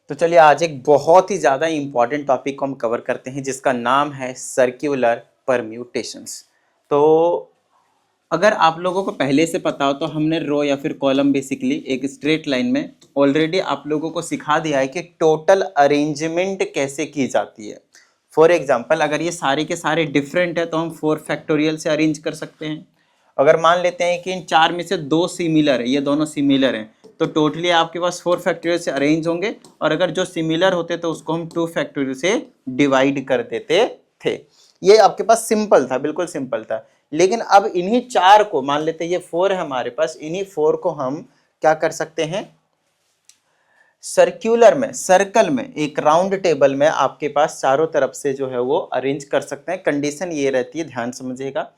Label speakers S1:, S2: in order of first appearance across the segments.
S1: तो चलिए आज एक बहुत ही ज़्यादा इंपॉर्टेंट टॉपिक को हम कवर करते हैं जिसका नाम है सर्क्यूलर परम्यूटेशंस। तो अगर आप लोगों को पहले से पता हो तो हमने रो या फिर कॉलम बेसिकली एक स्ट्रेट लाइन में ऑलरेडी आप लोगों को सिखा दिया है कि टोटल अरेंजमेंट कैसे की जाती है। फॉर एग्जाम्पल अगर ये सारे के सारे डिफरेंट है तो हम 4 फैक्टोरियल से अरेंज कर सकते हैं। अगर मान लेते हैं कि इन 4 में से 2 सिमिलर है, ये दोनों सिमिलर हैं, तो टोटली आपके पास 4 फैक्टोरियल से अरेंज होंगे और अगर जो सिमिलर होते तो उसको हम 2 फैक्टोरियल से डिवाइड कर देते थे। ये आपके पास सिंपल था, बिल्कुल सिंपल था। लेकिन अब इन्हीं 4 को मान लेते हैं, ये 4 है हमारे पास, इन्हीं 4 को हम क्या कर सकते हैं, सर्क्यूलर में, सर्कल में, एक राउंड टेबल में आपके पास चारों तरफ से जो है वो अरेंज कर सकते हैं। कंडीशन ये रहती है, ध्यान समझिएगा,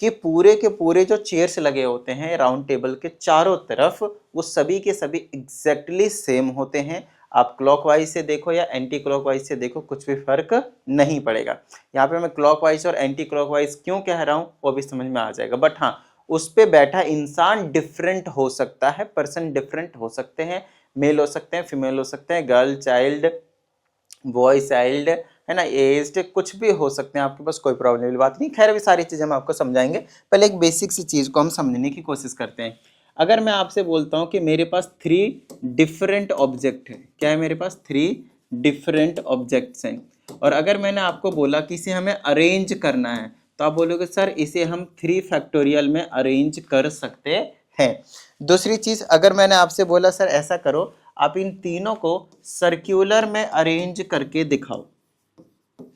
S1: कि पूरे के पूरे जो चेयर्स लगे होते हैं राउंड टेबल के चारों तरफ, वो सभी के सभी एग्जैक्टली सेम होते हैं। आप क्लॉकवाइज से देखो या एंटी क्लॉकवाइज से देखो, कुछ भी फर्क नहीं पड़ेगा। यहाँ पे मैं क्लॉकवाइज और एंटी क्लॉकवाइज क्यों कह रहा हूँ वो भी समझ में आ जाएगा। बट हाँ, उस पे बैठा इंसान डिफरेंट हो सकता है, पर्सन डिफरेंट हो सकते हैं, मेल हो सकते हैं, फीमेल हो सकते हैं, गर्ल चाइल्ड, बॉय चाइल्ड, है ना, एज्ड, कुछ भी हो सकते हैं, आपके पास कोई प्रॉब्लम वाली बात नहीं। खैर अभी सारी चीज़ें हम आपको समझाएंगे, पहले एक बेसिक सी चीज़ को हम समझने की कोशिश करते हैं। अगर मैं आपसे बोलता हूँ कि मेरे पास 3 डिफरेंट ऑब्जेक्ट है, क्या है, मेरे पास 3 डिफरेंट ऑब्जेक्ट्स हैं, और अगर मैंने आपको बोला कि इसे हमें अरेंज करना है, तो आप बोलोगे सर इसे हम 3 फैक्टोरियल में अरेंज कर सकते हैं। दूसरी चीज़, अगर मैंने आपसे बोला सर ऐसा करो, आप इन तीनों को सर्क्यूलर में अरेंज करके दिखाओ,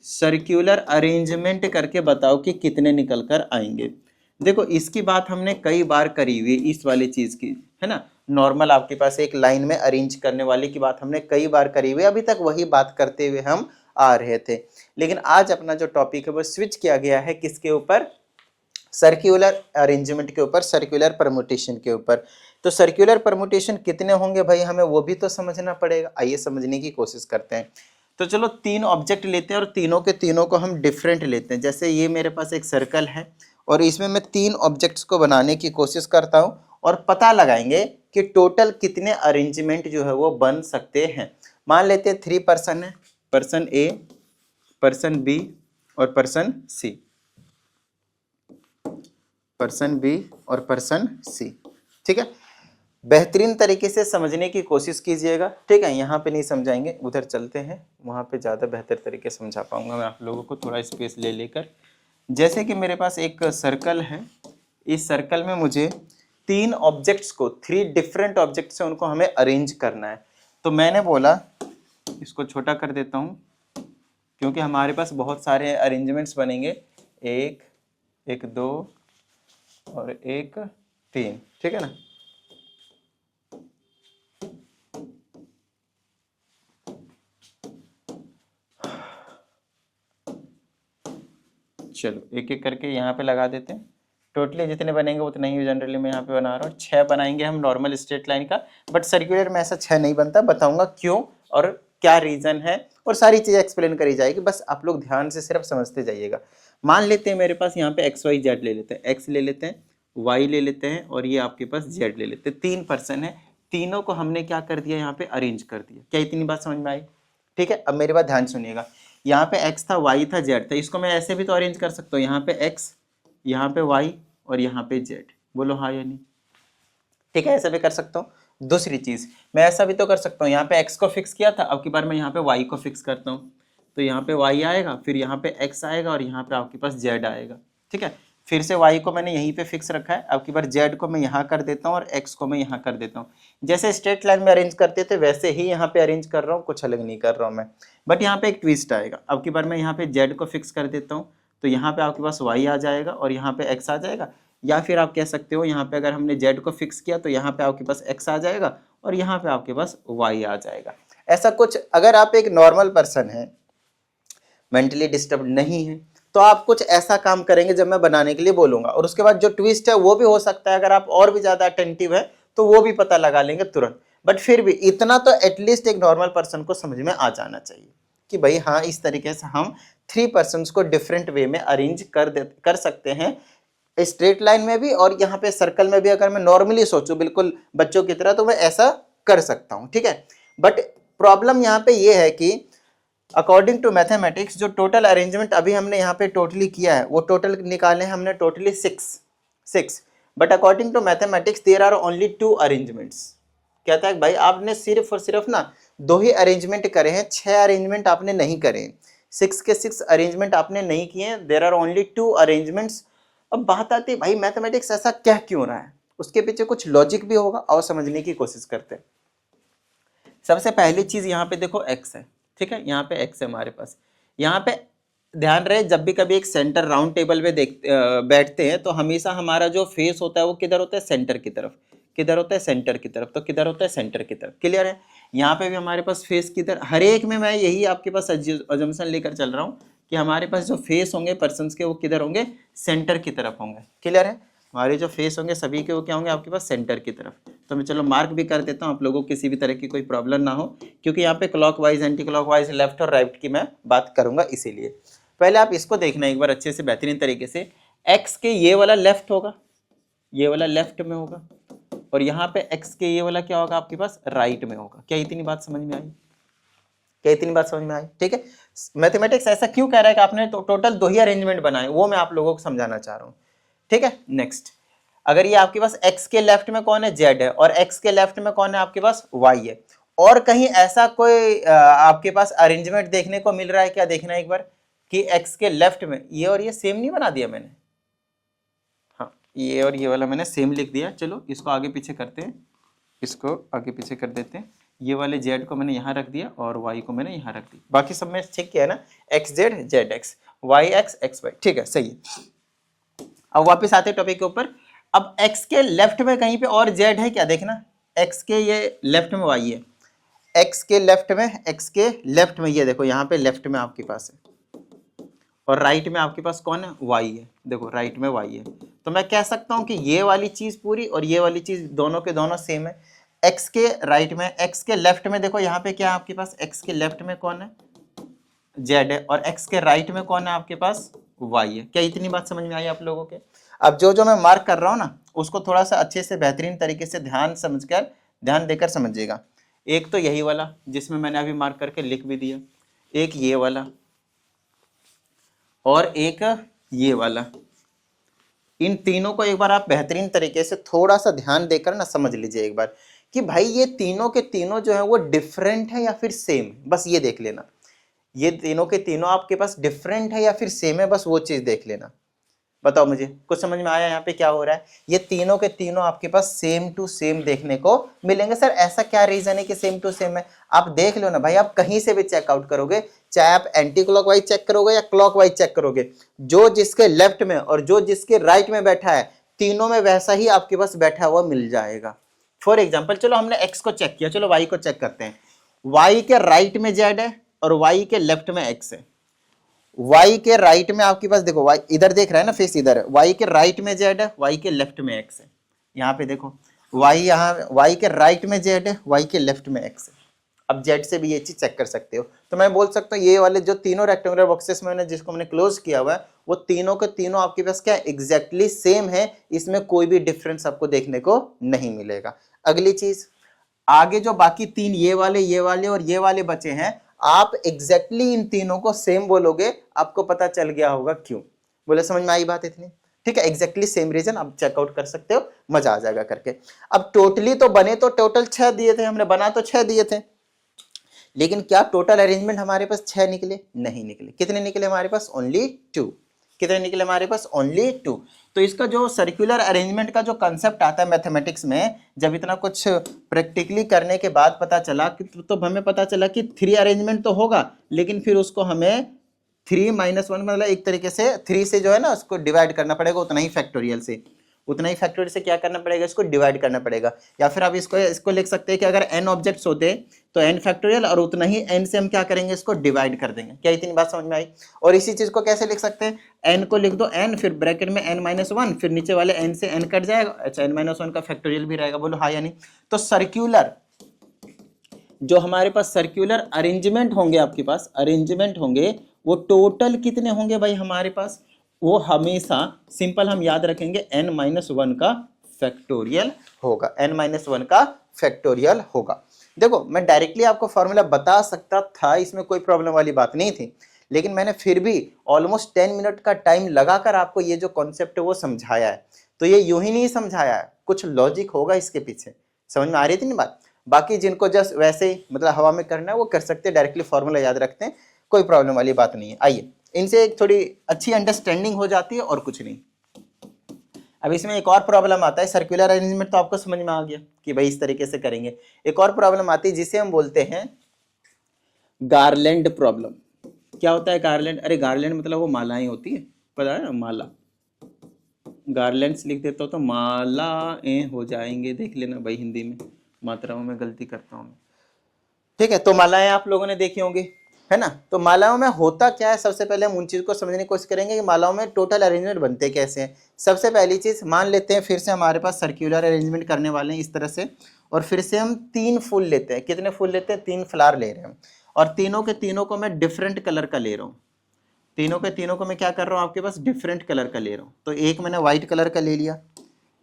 S1: सर्क्यूलर अरेंजमेंट करके बताओ कि कितने निकल कर आएंगे। देखो इसकी बात हमने कई बार करी हुई, इस वाली चीज की, है ना, नॉर्मल आपके पास एक लाइन में अरेंज करने वाली की बात हमने कई बार करी हुई, अभी तक वही बात करते हुए हम आ रहे थे। लेकिन आज अपना जो टॉपिक है वो स्विच किया गया है किसके ऊपर, सर्क्यूलर अरेंजमेंट के ऊपर, सर्क्यूलर परम्यूटेशन के ऊपर। तो सर्क्यूलर परम्यूटेशन कितने होंगे भाई, हमें वो भी तो समझना पड़ेगा। आइए समझने की कोशिश करते हैं। तो चलो 3 ऑब्जेक्ट लेते हैं और तीनों के तीनों को हम डिफरेंट लेते हैं। जैसे ये मेरे पास एक सर्कल है और इसमें मैं 3 ऑब्जेक्ट्स को बनाने की कोशिश करता हूँ और पता लगाएंगे कि टोटल कितने अरेंजमेंट जो है वो बन सकते हैं। मान लेते हैं 3 पर्सन है, पर्सन ए, पर्सन बी और पर्सन सी, पर्सन बी और पर्सन सी। ठीक है, बेहतरीन तरीके से समझने की कोशिश कीजिएगा। ठीक है, यहाँ पे नहीं समझाएंगे, उधर चलते हैं, वहाँ पे ज़्यादा बेहतर तरीके से समझा पाऊंगा मैं आप लोगों को, थोड़ा स्पेस ले लेकर। जैसे कि मेरे पास एक सर्कल है, इस सर्कल में मुझे 3 ऑब्जेक्ट्स को, 3 डिफरेंट ऑब्जेक्ट्स हैं, उनको हमें अरेंज करना है। तो मैंने बोला इसको छोटा कर देता हूँ क्योंकि हमारे पास बहुत सारे अरेंजमेंट्स बनेंगे, 1, 1, 2 और 1, 3। ठीक है ना, चलो एक एक करके यहाँ पे लगा देते हैं। टोटली जितने बनेंगे उतने ही जनरली मैं यहाँ पे बना रहा हूँ। 6 बनाएंगे हम नॉर्मल स्ट्रेट लाइन का, बट सर्कुलर में ऐसा 6 नहीं बनता। बताऊंगा क्यों और क्या रीजन है, और सारी चीज़ें एक्सप्लेन करी जाएगी, बस आप लोग ध्यान से सिर्फ समझते जाइएगा। मान लेते हैं मेरे पास यहाँ पे एक्स वाई जेड ले लेते हैं, एक्स ले लेते हैं, वाई ले लेते हैं और ये आपके पास जेड ले लेते हैं। 3 पर्सन है, तीनों को हमने क्या कर दिया, यहाँ पे अरेंज कर दिया। क्या इतनी बात समझ में आई? ठीक है, अब मेरी बात ध्यान सुनिएगा। यहाँ पे x था, y था, z था, इसको मैं ऐसे भी तो अरेंज कर सकता हूँ, यहाँ पे x, यहाँ पे y और यहाँ पे z। बोलो हाँ या नहीं? ठीक है, ऐसे भी कर सकता हूँ। दूसरी चीज मैं ऐसा भी तो कर सकता हूँ, यहाँ पे x को फिक्स किया था, अब की बार मैं यहाँ पे y को फिक्स करता हूँ, तो यहाँ पे y आएगा, फिर यहाँ पे x आएगा और यहाँ पे आपके पास z आएगा। ठीक है, फिर से y को मैंने यहीं पे फिक्स रखा है, अब की बार z को मैं यहाँ कर देता हूँ और x को मैं यहाँ कर देता हूँ। जैसे स्ट्रेट लाइन में अरेंज करते थे वैसे ही यहाँ पे अरेंज कर रहा हूँ, कुछ अलग नहीं कर रहा हूँ मैं। बट यहाँ पे एक ट्विस्ट आएगा, अब की बार मैं यहाँ पे z को फिक्स कर देता हूँ, तो यहाँ पे आपके पास y आ जाएगा और यहाँ पे x आ जाएगा। या फिर आप कह सकते हो यहाँ पे अगर हमने z को फिक्स किया तो यहाँ पे आपके पास x आ जाएगा और यहाँ पे आपके पास y आ जाएगा। ऐसा कुछ, अगर आप एक नॉर्मल पर्सन है, मेंटली डिस्टर्ब नहीं है, तो आप कुछ ऐसा काम करेंगे जब मैं बनाने के लिए बोलूंगा, और उसके बाद जो ट्विस्ट है वो भी हो सकता है, अगर आप और भी ज्यादा अटेंटिव है तो वो भी पता लगा लेंगे तुरंत। बट फिर भी इतना तो एटलीस्ट एक नॉर्मल पर्सन को समझ में आ जाना चाहिए कि भाई हाँ, इस तरीके से हम 3 पर्सन्स को डिफरेंट वे में अरेंज कर सकते हैं, स्ट्रेट लाइन में भी और यहाँ पे सर्कल में भी। अगर मैं नॉर्मली सोचूं बिल्कुल बच्चों की तरह तो मैं ऐसा कर सकता हूँ। ठीक है, बट प्रॉब्लम यहाँ पे ये है कि अकॉर्डिंग टू मैथमेटिक्स जो टोटल अरेंजमेंट अभी हमने यहाँ पे टोटली किया है वो टोटल निकाले हैं हमने totally 6 but according to mathematics there are only 2 arrangements. कहता है भाई आपने सिर्फ और सिर्फ ना 2 ही अरेंजमेंट करे हैं, 6 अरेंजमेंट आपने नहीं करे, 6 के 6 अरेंजमेंट आपने नहीं किए, देयर आर ओनली 2 अरेंजमेंट्स। अब बात आती है भाई मैथमेटिक्स ऐसा क्या क्यों रहा है, उसके पीछे कुछ लॉजिक भी होगा और समझने की कोशिश करते हैं। सबसे पहली चीज यहाँ पे देखो x है, ठीक है, यहाँ पे x है हमारे पास। यहाँ पे ध्यान रहे जब भी कभी एक सेंटर राउंड टेबल में बैठते हैं तो हमेशा हमारा जो फेस होता है वो किधर होता है, सेंटर की तरफ। किधर होता है, सेंटर की तरफ। तो किधर होता है, सेंटर की तरफ। क्लियर है। यहाँ पे भी हमारे पास फेस किधर, हर एक में मैं यही आपके पास अजम्पशन लेकर चल रहा हूँ कि हमारे पास जो फेस होंगे पर्सन्स के वो किधर होंगे, सेंटर की तरफ होंगे। क्लियर है। हमारे जो फेस होंगे सभी के वो क्या होंगे आपके पास, सेंटर की तरफ। तो मैं चलो मार्क भी कर देता हूँ, आप लोगों को किसी भी तरह की कोई प्रॉब्लम ना हो, क्योंकि यहाँ पे क्लॉकवाइज एंटी क्लॉकवाइज लेफ्ट और राइट की मैं बात करूंगा। इसीलिए पहले आप इसको देखना एक बार अच्छे से बेहतरीन तरीके से। एक्स के ये वाला लेफ्ट होगा, ये वाला लेफ्ट में होगा, और यहाँ पे एक्स के ये वाला क्या होगा आपके पास, राइट में होगा। क्या इतनी बात समझ में आई, क्या इतनी बात समझ में आई। ठीक है। मैथमेटिक्स ऐसा क्यों कह रहा है कि आपने टोटल 2 ही अरेंजमेंट बनाए, वो मैं आप लोगों को समझाना चाह रहा हूँ। ठीक है। नेक्स्ट, अगर ये आपके पास x के लेफ्ट में कौन है, z है, और x के लेफ्ट में कौन है आपके पास, y है, और कहीं ऐसा कोई आपके पास अरेंजमेंट देखने को मिल रहा है क्या, देखना एक बार कि x के लेफ्ट में ये और ये सेम नहीं बना दिया मैंने, हाँ ये और ये वाला मैंने सेम लिख दिया। चलो इसको आगे पीछे करते हैं, इसको आगे पीछे कर देते हैं। ये वाले z को मैंने यहाँ रख दिया और y को मैंने यहाँ रख दिया, बाकी सब में ठीक किया है ना, x z z x y x x y। ठीक है, सही है। अब वापस आते टॉपिक के ऊपर। अब x के लेफ्ट में कहीं पे और z है क्या, देखना x के ये लेफ्ट में y है, x के लेफ्ट में, x के लेफ्ट में ये देखो यहाँ पे लेफ्ट में आपके पास है, और राइट में आपके पास कौन है, y है। देखो राइट में y है, तो मैं कह सकता हूँ कि ये वाली चीज पूरी और ये वाली चीज दोनों के दोनों सेम है। x के राइट में, x के लेफ्ट में देखो यहाँ पे क्या है आपके पास, x के लेफ्ट में कौन है, z है, और x के राइट में कौन है आपके पास, y है। क्या इतनी बात समझ में आई आप लोगों के। अब जो जो मैं मार्क कर रहा हूँ ना उसको थोड़ा सा अच्छे से बेहतरीन तरीके से ध्यान देकर समझिएगा। एक तो यही वाला जिसमें मैंने अभी मार्क करके लिख भी दिया, एक ये वाला, और एक ये वाला। इन तीनों को एक बार आप बेहतरीन तरीके से थोड़ा सा ध्यान देकर ना समझ लीजिए एक बार कि भाई ये तीनों के तीनों जो है वो डिफरेंट है या फिर सेम, बस ये देख लेना। ये तीनों के तीनों आपके पास डिफरेंट है या फिर सेम है, बस वो चीज देख लेना। बताओ मुझे कुछ समझ में आया यहाँ पे क्या हो रहा है। ये तीनों के तीनों आपके पास सेम टू सेम देखने को मिलेंगे। सर ऐसा क्या रीजन है कि सेम टू सेम है, आप देख लो ना भाई, आप कहीं से भी चेकआउट करोगे, चाहे आप एंटी क्लॉकवाइज चेक करोगे या क्लॉकवाइज चेक करोगे, जो जिसके लेफ्ट में और जो जिसके राइट में बैठा है तीनों में वैसा ही आपके पास बैठा हुआ मिल जाएगा। फॉर एग्जाम्पल चलो हमने एक्स को चेक किया, चलो वाई को चेक करते हैं। वाई के राइट में जेड है और वाई के लेफ्ट में एक्स है। y के राइट में आपके पास देखो, y इधर देख रहा है ना, फेस इधर है, y के राइट में z है, y के लेफ्ट में x है। यहाँ पे देखो y, यहाँ y के राइट में z है, y के लेफ्ट में x है। अब z से भी ये चीज चेक कर सकते हो। तो मैं बोल सकता हूँ ये वाले जो तीनों रेक्टेंगुलर बॉक्सेस में जिसको मैंने क्लोज किया हुआ है वो तीनों के तीनों आपके पास क्या एग्जैक्टली सेम है, इसमें कोई भी डिफरेंस आपको देखने को नहीं मिलेगा। अगली चीज, आगे जो बाकी तीन ये वाले और ये वाले बचे हैं, आप एग्जैक्टली इन तीनों को सेम बोलोगे, आपको पता चल गया होगा क्यों। बोले समझ में आई बात इतनी। ठीक है, एग्जैक्टली सेम रीजन आप चेकआउट कर सकते हो, मजा आ जाएगा करके। अब टोटली तो बने तो टोटल 6 दिए थे हमने, बना तो 6 दिए थे, लेकिन क्या टोटल अरेंजमेंट हमारे पास 6 निकले, नहीं निकले। कितने निकले हमारे पास, ओनली 2। कितने निकले हमारे पास, ओनली 2। तो इसका जो सर्कुलर अरेंजमेंट का जो कंसेप्ट आता है मैथमेटिक्स में, जब इतना कुछ प्रैक्टिकली करने के बाद पता चला कि तो हमें पता चला कि 3 अरेंजमेंट तो होगा, लेकिन फिर उसको हमें 3 - 1 मतलब एक तरीके से 3 से जो है ना उसको डिवाइड करना पड़ेगा, उतना ही फैक्टोरियल से, क्या करना पड़ेगा, इसको डिवाइड करना पड़ेगा। या फिर आप इसको लिख सकते हैं कि अगर n ऑब्जेक्ट्स होते तो n फैक्टोरियल, और उतना ही n से हम क्या करेंगे, इसको डिवाइड कर देंगे। क्या इतनी बात समझ में आई। और इसी चीज को कैसे लिख सकते हैं, n को लिख दो n, फिर ब्रैकेट में n - 1, फिर नीचे वाले n से n कट जाएगा, अच्छा n - 1 का फैक्टोरियल भी रहेगा। बोलो हाँ या नहीं। तो सर्क्यूलर जो हमारे पास सर्क्यूलर अरेंजमेंट होंगे, आपके पास अरेंजमेंट होंगे, वो टोटल कितने होंगे भाई हमारे पास, वो हमेशा सिंपल हम याद रखेंगे n - 1 का फैक्टोरियल होगा, n - 1 का फैक्टोरियल होगा। देखो मैं डायरेक्टली आपको फॉर्मूला बता सकता था, इसमें कोई प्रॉब्लम वाली बात नहीं थी, लेकिन मैंने फिर भी ऑलमोस्ट 10 मिनट का टाइम लगाकर आपको ये जो कॉन्सेप्ट है वो समझाया है। तो ये यूं ही नहीं समझाया है, कुछ लॉजिक होगा इसके पीछे। समझ में आ रही थी ना बात? बाकी जिनको जस्ट वैसे ही मतलब हवा में करना है वो कर सकते हैं, डायरेक्टली फॉर्मूला याद रखते हैं, कोई प्रॉब्लम वाली बात नहीं है। आइए इनसे एक थोड़ी अच्छी अंडरस्टैंडिंग हो जाती है और कुछ नहीं। अब इसमें एक और प्रॉब्लम आता है, सर्कुलर अरेंजमेंट तो आपको समझ में आ गया कि भाई इस तरीके से करेंगे। एक और प्रॉब्लम आती है जिसे हम बोलते हैं गार्लैंड प्रॉब्लम। क्या होता है गार्लैंड? अरे गार्लैंड मतलब वो मालाएं होती है, पता है ना, माला। गार्लैंड्स लिख देता हूँ तो मालाएं हो जाएंगे, देख लेना भाई, हिंदी में मात्राओं में गलती करता हूँ मैं। ठीक है, तो मालाएं आप लोगों ने देखी होंगी, है ना। तो मालाओं में होता क्या है, सबसे पहले हम उन चीज को समझने की कोशिश करेंगे कि मालाओं में टोटल अरेंजमेंट बनते कैसे हैं। सबसे पहली चीज मान लेते हैं, फिर से हमारे पास सर्कुलर अरेंजमेंट करने वाले हैं इस तरह से, और फिर से हम 3 फूल लेते हैं। कितने फूल लेते हैं? 3 फ्लावर ले रहे हैं, और तीनों के तीनों को मैं डिफरेंट कलर का ले रहा हूँ। तीनों के तीनों को मैं क्या कर रहा हूँ, आपके पास डिफरेंट कलर का ले रहा हूँ। तो एक मैंने व्हाइट कलर का ले लिया,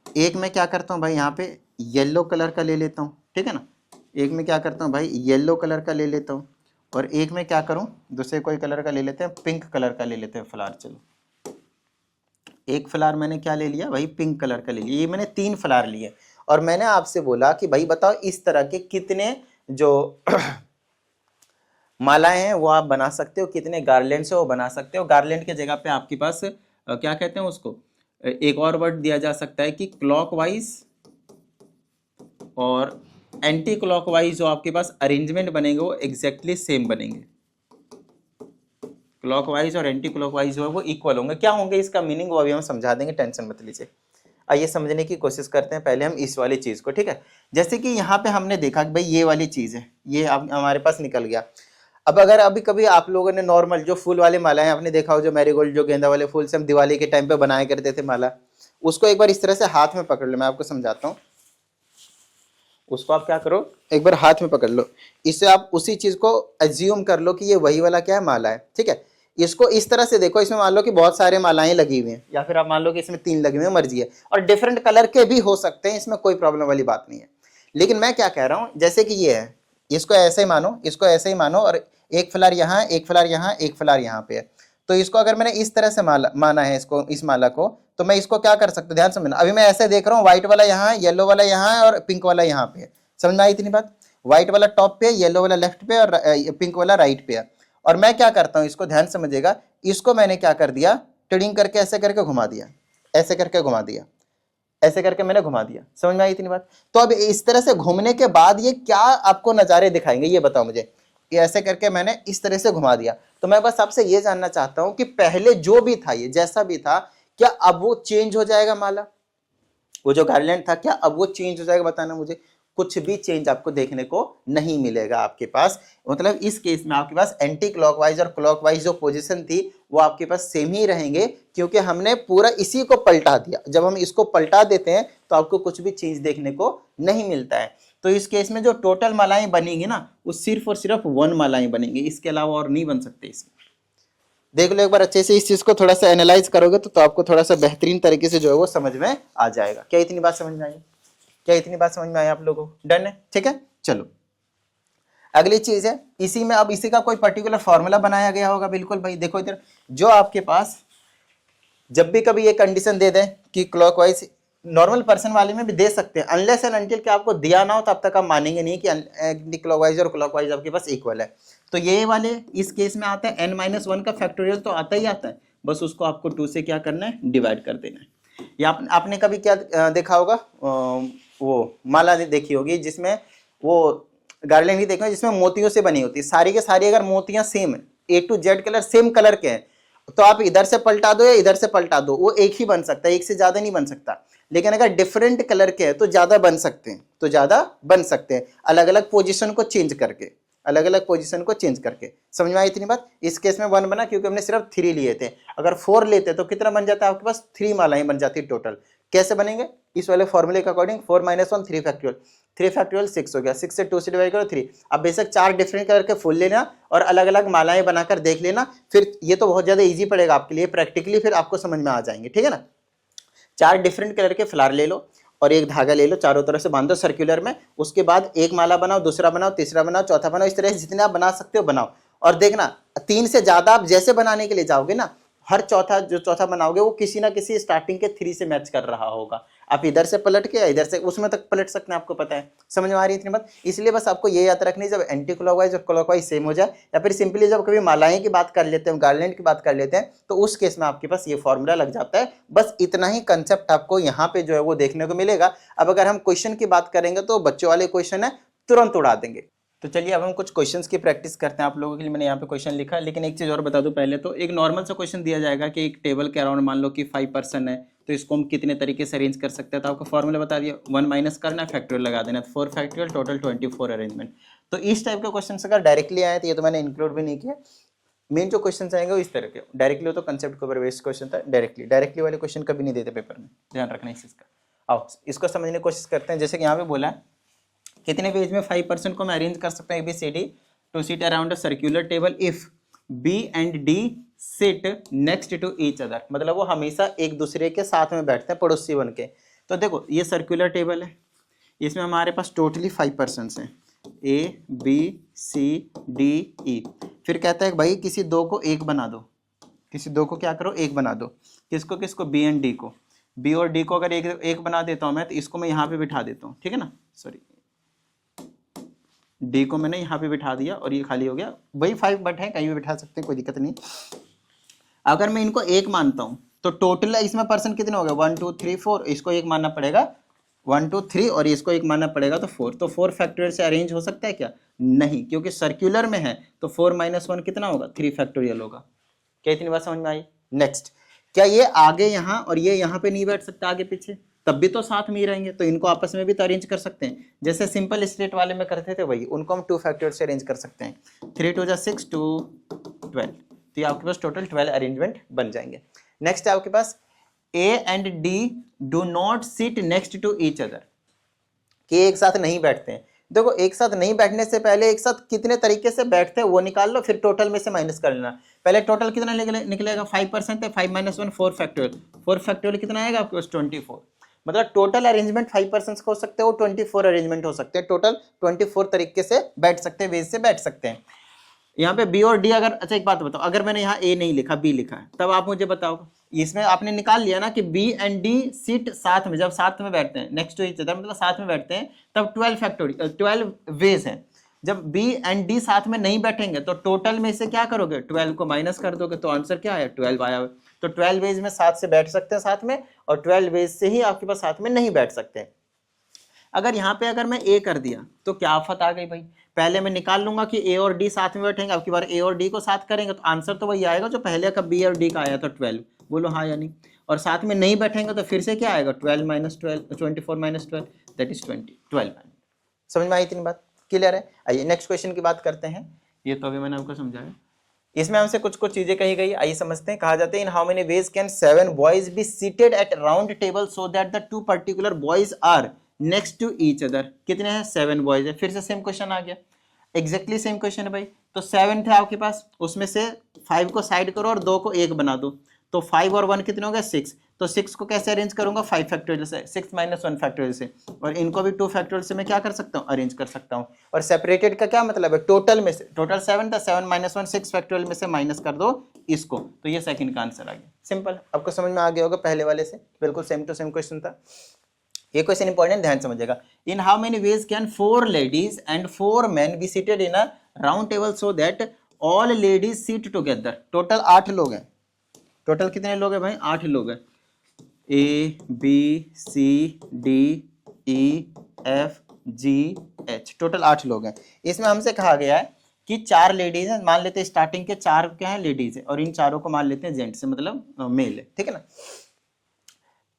S1: एक मैं क्या करता हूँ भाई यहाँ पे येलो कलर का ले लेता हूँ, ठीक है ना। एक में क्या करता हूँ भाई येलो कलर का ले लेता हूँ, और एक में क्या करूँ, दूसरे कोई कलर का ले लेते हैं, पिंक कलर का ले लेते हैं फ्लावर। चलो एक फ्लावर मैंने क्या ले लिया भाई, पिंक कलर का ले लिया। ये मैंने 3 फ्लावर लिए, और मैंने आपसे बोला कि भाई बताओ इस तरह के कितने जो मालाएं हैं वो आप बना सकते हो, कितने गार्लैंड से वो बना सकते हो। गार्लैंड के जगह पे आपके पास क्या कहते हैं उसको, एक और वर्ड दिया जा सकता है कि क्लॉकवाइज और एंटी क्लॉकवाइज जो आपके पास अरेंजमेंट बनेंगे वो एग्जैक्टली सेम बनेंगे। क्लॉकवाइज और एंटी क्लॉकवाइज जो है वो इक्वल होंगे। क्या होंगे इसका मीनिंग वो अभी हम समझा देंगे, टेंशन मत लीजिए। आइए समझने की कोशिश करते हैं पहले हम इस वाली चीज को, ठीक है। जैसे कि यहाँ पे हमने देखा कि भाई ये वाली चीज है, ये अब हमारे पास निकल गया। अब अगर अभी कभी आप लोगों ने नॉर्मल जो फूल वाले मालाएं आपने देखा हो, जो मैरीगोल्ड जो गेंदा वाले फूल से हम दिवाली के टाइम पे बनाया करते थे माला, उसको एक बार इस तरह से हाथ में पकड़ लो, मैं आपको समझाता हूँ। उसको आप क्या करो, एक बार हाथ में पकड़ लो, इससे आप उसी चीज को एज्यूम कर लो कि ये वही वाला क्या है, माला है, ठीक है। इसको इस तरह से देखो, इसमें मान लो कि बहुत सारे मालाएं लगी हुई हैं, या फिर आप मान लो कि इसमें 3 लगी हुई हैं, मर्जी है, और डिफरेंट कलर के भी हो सकते हैं, इसमें कोई प्रॉब्लम वाली बात नहीं है। लेकिन मैं क्या कह रहा हूँ, जैसे कि ये है, इसको ऐसे ही मानो, इसको ऐसे ही मानो, और एक फ्लावर यहाँ, एक फ्लावर यहाँ, एक फ्लावर यहाँ पे है। तो इसको अगर मैंने इस तरह से माना है, इसको, इस माला को, तो मैं इसको क्या कर सकता हूँ, ध्यान समझना। अभी मैं ऐसे देख रहा हूँ, व्हाइट वाला यहाँ है, येलो वाला यहाँ है, और पिंक वाला यहाँ पे है। समझ में आई इतनी बात? व्हाइट वाला टॉप पे, येलो वाला लेफ्ट पे, और पिंक वाला राइट पे है। और मैं क्या करता हूँ, इसको ध्यान समझिएगा, इसको मैंने क्या कर दिया, ट्रेडिंग करके ऐसे करके घुमा दिया, ऐसे करके घुमा दिया, ऐसे करके मैंने घुमा दिया। समझ में आई इतनी बात? तो अब इस तरह से घूमने के बाद ये क्या आपको नजारे दिखाएंगे, ये बताओ मुझे। ये ऐसे करके मैंने इस तरह से घुमा दिया। तो मैं बस आपसे ये जानना चाहता हूं कि पहले जो भी था, ये जैसा भी था, क्या अब वो चेंज हो जाएगा माला? वो जो गार्लैंड था क्या अब वो चेंज हो जाएगा? बताना मुझे। कुछ भी चेंज आपको देखने को नहीं मिलेगा आपके पास। मतलब इस केस में आपके पास एंटी क्लॉकवाइज और क्लॉकवाइज जो पोजीशन थी वो आपके पास सेम ही रहेंगे, क्योंकि हमने पूरा इसी को पलटा दिया। जब हम इसको पलटा देते हैं तो आपको कुछ भी चेंज देखने को नहीं मिलता है। तो इस केस में जो टोटल मालाएं बनेंगी ना, वो सिर्फ और सिर्फ 1 मालाएं बनेंगी, इसके अलावा और नहीं बन सकते इसमें। देख लो एक बार अच्छे से, इस चीज को थोड़ा सा एनालाइज करोगे तो आपको थोड़ा सा बेहतरीन तरीके से जो है वो समझ में आ जाएगा। क्या इतनी बात समझ में आई? क्या इतनी बात समझ में आई आप लोगों को? डन है, ठीक है। चलो अगली चीज है, इसी में अब इसी का कोई पर्टिकुलर फॉर्मूला बनाया गया होगा। बिल्कुल भाई, देखो इधर, जो आपके पास जब भी कभी ये कंडीशन दे दें कि क्लॉकवाइज, नॉर्मल पर्सन वाले में भी दे सकते हैं, अनलेस एंड अनटिल कि आपको दिया ना हो तब तक आप मानेंगे नहीं कि एंटी क्लॉकवाइज और क्लॉकवाइज आपके पास इक्वल है। तो ये वाले इस केस में आता है n-1 का फैक्टोरियल, तो आता ही आता है, बस उसको आपको 2 से क्या करना है, डिवाइड कर देना है। या आपने कभी क्या देखा होगा, वो माला देखी होगी जिसमें वो गार्लैंड ही देखा जिसमें मोतियों से बनी होती है, सारी के सारी अगर मोतियां सेम है, A to Z colour same colour के हैं, तो आप इधर से पलटा दो या इधर से पलटा दो, वो एक ही बन सकता है, एक से ज्यादा नहीं बन सकता। लेकिन अगर डिफरेंट कलर के हैं तो ज्यादा बन सकते हैं, तो ज्यादा बन सकते हैं, अलग अलग पोजीशन को चेंज करके, अलग अलग पोजीशन को चेंज करके। समझ में आई इतनी बात? इस केस में 1 बना क्योंकि हमने सिर्फ 3 लिए थे। अगर 4 लेते तो कितना बन जाता है आपके पास? 3 मालाएं बन जाती टोटल। कैसे बनेंगे? इस वाले फॉर्मूले के अकॉर्डिंग 4 - 1 3 फैक्टोरियल, 3 फैक्टोरियल 6 हो गया, 6 से 2 से डिवाइड करो 3। अब बेशक 4 डिफरेंट कलर के फूल लेना और अलग अलग मालाएं बनाकर देख लेना, फिर ये तो बहुत ज्यादा इजी पड़ेगा आपके लिए, प्रैक्टिकली फिर आपको समझ में आ जाएंगे, ठीक है ना। 4 डिफरेंट कलर के फ्लावर ले लो और एक धागा ले लो, चारों तरफ से बांधो सर्कुलर में, उसके बाद एक माला बनाओ, दूसरा बनाओ, तीसरा बनाओ, चौथा बनाओ, इस तरह से जितने आप बना सकते हो बनाओ। और देखना 3 से ज्यादा आप जैसे बनाने के लिए जाओगे ना, हर चौथा बनाओगे वो किसी ना किसी स्टार्टिंग के 3 से मैच कर रहा होगा। आप इधर से पलट के या इधर से उसमें तक पलट सकते हैं, आपको पता है। समझ में आ रही है इतनी बात? इसलिए बस आपको ये याद रखनी, जब एंटी क्लॉकवाइज और क्लॉकवाइज सेम हो जाए, या फिर सिंपली जब कभी मालाएं की बात कर लेते हैं, गार्लैंड की बात कर लेते हैं, तो उस केस में आपके पास ये फॉर्मूला लग जाता है। बस इतना ही कंसेप्ट आपको यहाँ पे जो है वो देखने को मिलेगा। अब अगर हम क्वेश्चन की बात करेंगे तो बच्चों वाले क्वेश्चन है, तुरंत उड़ा देंगे। तो चलिए अब हम कुछ क्वेश्चंस की प्रैक्टिस करते हैं आप लोगों के लिए। मैंने यहाँ पे क्वेश्चन लिखा, लेकिन एक चीज़ और बता दूं पहले, तो एक नॉर्मल सा क्वेश्चन दिया जाएगा कि एक टेबल के अराउंड मान लो कि 5 पर्सन है, तो इसको हम कितने तरीके से अरेंज कर सकते हैं। तो आपको फॉर्मूला बता दिया, 1 माइनस करना, फैक्टोरियल लगा देना, 4 फैक्टोरियल, टोटल 24 अरेंजमेंट। तो इस टाइप के क्वेश्चन अगर डायरेक्टली आए तो ये तो मैंने इंक्लूड भी नहीं किया। मेन जो क्वेश्चन आएंगे वो इस तरह के, डायरेक्टली हो तो कंसेप्ट के ऊपर बेस्ड क्वेश्चन था। डायरेक्टली वाले क्वेश्चन कभी नहीं देते पेपर में, ध्यान रखना इस चीज़ का। आओ इसको समझने की कोशिश करते हैं। जैसे कि यहाँ पे बोला है कितने पेज में 5% को मैं अरेंज कर सकता हूँ ABCD to sit around a circular table if B and D sit next to each other. मतलब वो हमेशा एक दूसरे के साथ में बैठते हैं, पड़ोसी बन के। तो देखो ये सर्कुलर टेबल है, इसमें हमारे पास टोटली 5% हैं, A B C D E। फिर कहता है भाई किसी दो को एक बना दो, किसी दो को क्या करो एक बना दो। किसको किसको? B एंड D को। B और D को अगर एक बना देता हूँ मैं, तो इसको मैं यहाँ पे बिठा देता हूँ, ठीक है ना, सॉरी D को मैंने यहाँ पे बिठा दिया और ये खाली हो गया। वही 5 बट है, कहीं भी बिठा सकते हैं, कोई दिक्कत नहीं। अगर मैं इनको एक मानता हूँ तो टोटल इसमें पर्सन कितने हो गए? 1 2 3 4। इसको एक मानना पड़ेगा 1 2 3 और इसको एक मानना पड़ेगा तो 4। तो 4 फैक्टोरियल से अरेंज हो सकता है क्या? नहीं, क्योंकि सर्कुलर में है तो 4 माइनस 1 कितना होगा? 3 फैक्टोरियल होगा। क्या इतनी बात समझ में आई? नेक्स्ट, क्या ये आगे यहाँ और ये यहाँ पे नहीं बैठ सकता आगे पीछे? तब भी तो साथ में ही रहेंगे, तो इनको आपस में भी तो अरेंज कर सकते हैं, जैसे सिंपल स्टेट वाले में करते थे वही। उनको हम 2 फैक्टोरियल से अरेंज कर सकते हैं। 3 2 6 2 12। तो ये आपके पास टोटल 12 अरेंजमेंट बन जाएंगे। नेक्स्ट है आपके पास A and D do not sit next to each other, कि एक साथ नहीं बैठते हैं। देखो एक साथ नहीं बैठने से पहले एक साथ कितने तरीके से बैठते हैं वो निकाल लो, फिर टोटल में से माइनस कर लेना। पहले टोटल कितना निकलेगा? 5% है, 5 माइनस 1 4 फैक्टोरियल। 4 फैक्टोरियल कितना आएगा आपके पास? 24। मतलब टोटल अरेंजमेंट 5% हो सकते हैं, वो 24 अरेंजमेंट हो सकते हैं। टोटल 24 तरीके से बैठ सकते हैं, वेज से बैठ सकते हैं। यहाँ पे B और D अगर, अच्छा एक बात बताओ, अगर मैंने यहाँ A नहीं लिखा B लिखा है, तब आप मुझे बताओ, इसमें आपने निकाल लिया ना कि B एंड D सीट साथ में, जब साथ में बैठते हैं नेक्स्ट टू ईच अदर मतलब साथ में बैठते हैं, तब 12 वेज है। जब B एंड D साथ में नहीं बैठेंगे तो टोटल में से क्या करोगे? 12 को माइनस कर दोगे, तो आंसर क्या आया? 12 आया। तो 12 वेज में साथ से बैठ सकते हैं साथ में, और 12 वेज से ही आपके पास साथ में नहीं बैठ सकते हैं। अगर यहाँ पे अगर मैं A कर दिया तो क्या आफत आ गई भाई? पहले मैं निकाल लूंगा कि A और D साथ में बैठेंगे, अब की बार A और D को साथ करेंगे तो आंसर तो वही आएगा जो पहले का B और D का आया था 12। बोलो हाँ या नहीं? और साथ में नहीं बैठेंगे तो फिर से क्या आएगा? 12 माइनस 12 24 माइनस 12 दैट इज 12। समझ में आई इतनी बात? क्लियर है? आइए नेक्स्ट क्वेश्चन की बात करते हैं। ये तो अभी मैंने आपको समझाया, इसमें हमसे कुछ कुछ चीजें कही गई, आइए समझते हैं। कहा जाता है in how many ways can 7 boys be seated at round table so that the 2 particular boys are next to each other. कितने हैं? 7 बॉयज है। फिर से सेम क्वेश्चन आ गया, एग्जैक्टली सेम क्वेश्चन है भाई। तो 7 थे आपके पास, उसमें से 5 को साइड करो और 2 को एक बना दो, तो 5 और 1 कितने हो गए? 6। तो 6 को कैसे अरेंज करूंगा? 5 फैक्टोरियल से, 6 माइनस 1 फैक्टोरियल से, और इनको भी 2 फैक्टोरियल से मैं क्या कर सकता हूँ? अरेंज कर सकता हूँ। और सेपरेटेड का क्या मतलब है? टोटल में से, टोटल 7 था, 7 माइनस 1 6 फैक्टोरियल में से माइनस कर दो इसको, तो ये सेकंड का आंसर आ गया। सिंपल, आपको समझ में आ गया होगा, पहले वाले से बिल्कुल सेम टू सेम क्वेश्चन था। ये क्वेश्चन इंपॉर्टेंट, ध्यान समझिएगा। इन how many ways can 4 ladies and 4 main be seated in a round table so that all ladies seat together. Total 8 लोग हैं। टोटल कितने लोग हैं भाई? 8 लोग हैं। A B C D E F G H, total 8 लोग हैं। इसमें हमसे कहा गया है कि 4 लेडीज हैं, मान लेते हैं स्टार्टिंग के 4 क्या है? लेडीज है, और इन चारों को मान लेते हैं जेंट्स है, मतलब मेल है, ठीक है ना।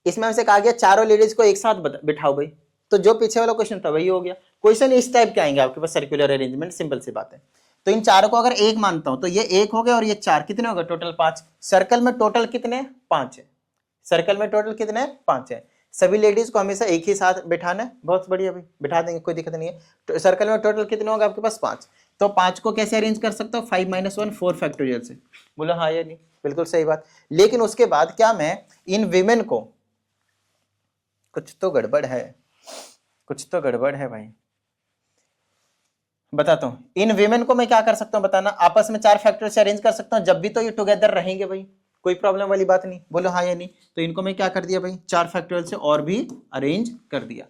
S1: इसमें हमसे कहा गया चारों लेडीज को एक साथ बिठाओ भाई, तो जो पीछे वाला क्वेश्चन था वही हो गया। क्वेश्चन इस टाइप के आएंगे आपके पास, सर्कुलर अरेंजमेंट, सिंपल सी बात है। तो इन चारों को अगर एक मानता हूं तो ये एक हो गया और ये 4, कितने हो गए? टोटल 5। सर्कल में टोटल कितने? 5 है। सर्कल में टोटल कितने? 5 है। सभी लेडीज को हमेशा एक ही साथ बिठाना है, बहुत बढ़िया भाई, बिठा देंगे, कोई दिक्कत नहीं है। तो सर्कल में टोटल कितने होगा आपके पास? 5। तो 5 को कैसे अरेंज कर सकता हूँ? 5 माइनस 1 4 फैक्टोरियल से। बोलो हाँ या नहीं? बिल्कुल सही बात। लेकिन उसके बाद क्या मैं इन विमेन को कुछ तो गड़बड़ है, कुछ तो गड़बड़ है भाई। बताता हूँ, इन विमेन को मैं क्या कर सकता हूँ बताना, आपस में 4 फैक्टर से अरेंज कर सकता हूँ, जब भी तो ये टुगेदर रहेंगे भाई, कोई प्रॉब्लम वाली बात नहीं, बोलो हाँ या नहीं। तो इनको मैं क्या कर दिया भाई, 4 फैक्टोरियल से और भी अरेंज कर दिया।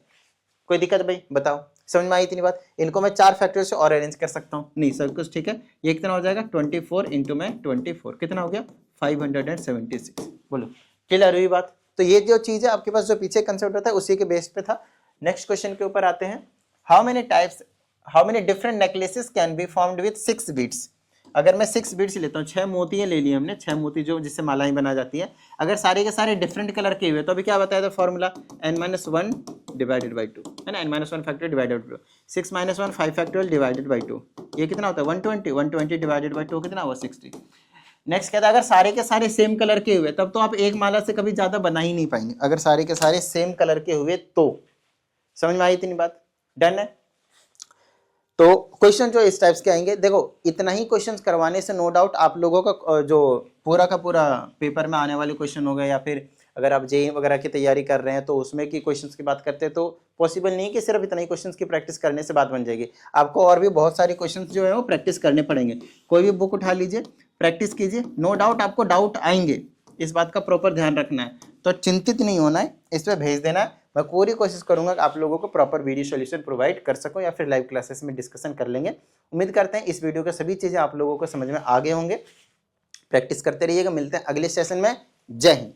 S1: कोई दिक्कत भाई, बताओ समझ में आई इतनी बात। इनको मैं 4 फैक्टोरियल से और अरेंज कर सकता हूँ, नहीं सब कुछ ठीक है। ये कितना हो जाएगा 24 इंटू में 24 कितना हो गया 576। बोलो क्लियर हुई बात। तो ये जो चीज है आपके पास जो पीछे कंसेप्ट होता है उसी के बेस पे था। नेक्स्ट क्वेश्चन के ऊपर आते हैं, how many different necklaces can be formed with 6 beads. अगर मैं 6 बीड्स लेता हूँ, 6 मोती ले लिए हमने, 6 मोती जो जिससे मालाएं बना जाती है, अगर सारे के सारे डिफरेंट कलर के हुए तो अभी क्या बताया था फॉर्मूला, n-1 डिवाइडेड बाई 2 है ना, n-1 factorial divided by 2, 6 - 1 5 factorial divided by 2, ये कितना होता है 120 डिवाइडेड बाई 2 कितना हुआ 60। नेक्स्ट कहता है अगर सारे के सारे सेम कलर के हुए तब तो आप एक माला से कभी ज्यादा बना ही नहीं पाएंगे, अगर सारे के सारे सेम कलर के हुए तो। समझ में आई इतनी बात, डन है। तो क्वेश्चन जो इस टाइप्स के आएंगे, देखो इतना ही क्वेश्चंस करवाने से नो डाउट आप लोगों का जो पूरा का पूरा पेपर में आने वाले क्वेश्चन हो गए, या फिर अगर आप जेईई वगैरह की तैयारी कर रहे हैं तो उसमें की क्वेश्चंस की बात करते हैं तो पॉसिबल नहीं कि सिर्फ इतना ही क्वेश्चंस की प्रैक्टिस करने से बात बन जाएगी, आपको और भी बहुत सारे क्वेश्चंस जो है वो प्रैक्टिस करने पड़ेंगे। कोई भी बुक उठा लीजिए, प्रैक्टिस कीजिए, नो डाउट आपको डाउट आएंगे, इस बात का प्रॉपर ध्यान रखना है। तो चिंतित नहीं होना है, इस पर भेज देना है, मैं पूरी कोशिश करूंगा कि आप लोगों को प्रॉपर वीडियो सॉल्यूशन प्रोवाइड कर सकूं, या फिर लाइव क्लासेस में डिस्कशन कर लेंगे। उम्मीद करते हैं इस वीडियो के सभी चीज़ें आप लोगों को समझ में आ गए होंगे। प्रैक्टिस करते रहिएगा, मिलते हैं अगले सेशन में। जय हिंद।